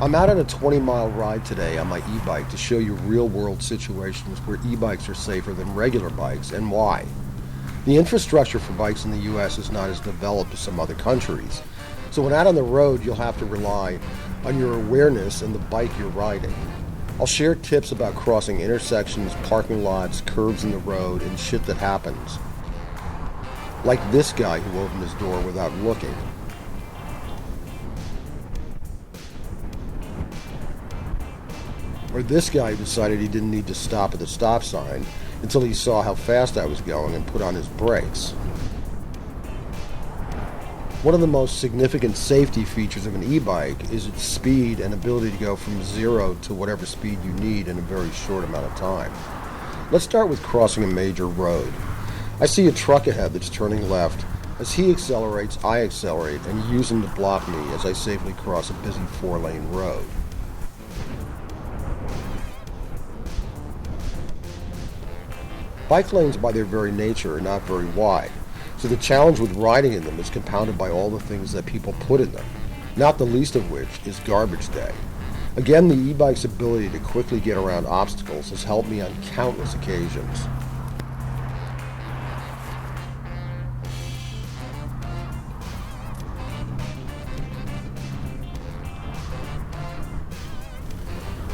I'm out on a 20-mile ride today on my e-bike to show you real-world situations where e-bikes are safer than regular bikes and why. The infrastructure for bikes in the US is not as developed as some other countries, so when out on the road you'll have to rely on your awareness and the bike you're riding. I'll share tips about crossing intersections, parking lots, curves in the road, and shit that happens. Like this guy who opened his door without looking. Or this guy who decided he didn't need to stop at the stop sign until he saw how fast I was going and put on his brakes. One of the most significant safety features of an e-bike is its speed and ability to go from 0 to whatever speed you need in a very short amount of time. Let's start with crossing a major road. I see a truck ahead that's turning left. As he accelerates, I accelerate and use him to block me as I safely cross a busy 4-lane road. Bike lanes by their very nature are not very wide, so the challenge with riding in them is compounded by all the things that people put in them, not the least of which is garbage day. Again, the e-bike's ability to quickly get around obstacles has helped me on countless occasions.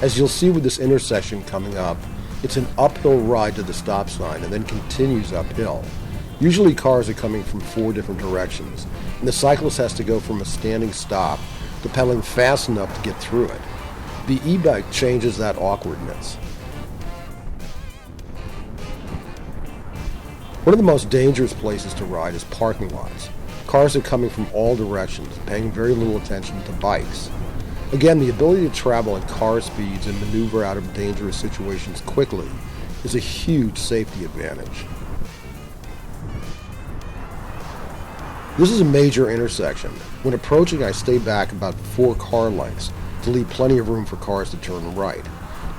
As you'll see with this intersection coming up, it's an uphill ride to the stop sign and then continues uphill. Usually cars are coming from 4 different directions, and the cyclist has to go from a standing stop to pedaling fast enough to get through it. The e-bike changes that awkwardness. One of the most dangerous places to ride is parking lots. Cars are coming from all directions, paying very little attention to bikes. Again, the ability to travel at car speeds and maneuver out of dangerous situations quickly is a huge safety advantage. This is a major intersection. When approaching, I stay back about 4 car lengths to leave plenty of room for cars to turn right.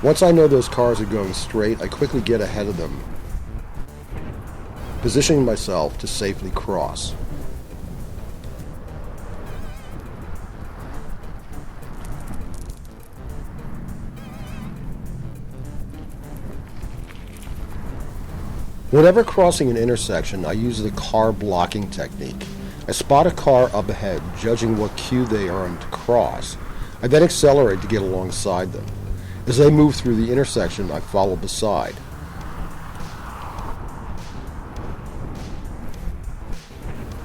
Once I know those cars are going straight, I quickly get ahead of them, positioning myself to safely cross. Whenever crossing an intersection, I use the car blocking technique. I spot a car up ahead, judging what queue they are in to cross. I then accelerate to get alongside them. As they move through the intersection, I follow beside.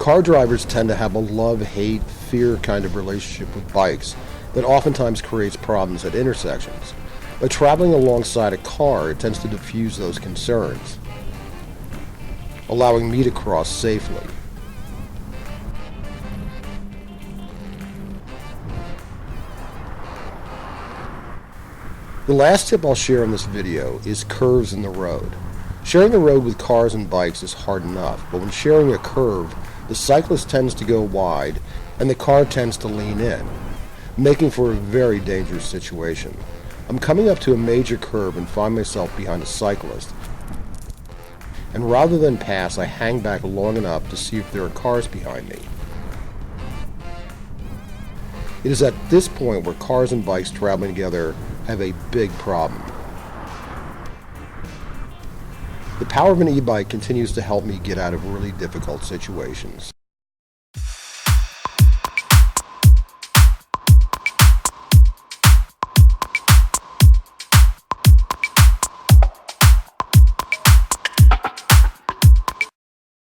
Car drivers tend to have a love, hate, fear kind of relationship with bikes that oftentimes creates problems at intersections. By traveling alongside a car, it tends to diffuse those concerns, allowing me to cross safely. The last tip I'll share in this video is curves in the road. Sharing the road with cars and bikes is hard enough, but when sharing a curve, the cyclist tends to go wide and the car tends to lean in, making for a very dangerous situation. I'm coming up to a major curve and find myself behind a cyclist, and rather than pass, I hang back long enough to see if there are cars behind me. It is at this point where cars and bikes traveling together have a big problem. The power of an e-bike continues to help me get out of really difficult situations.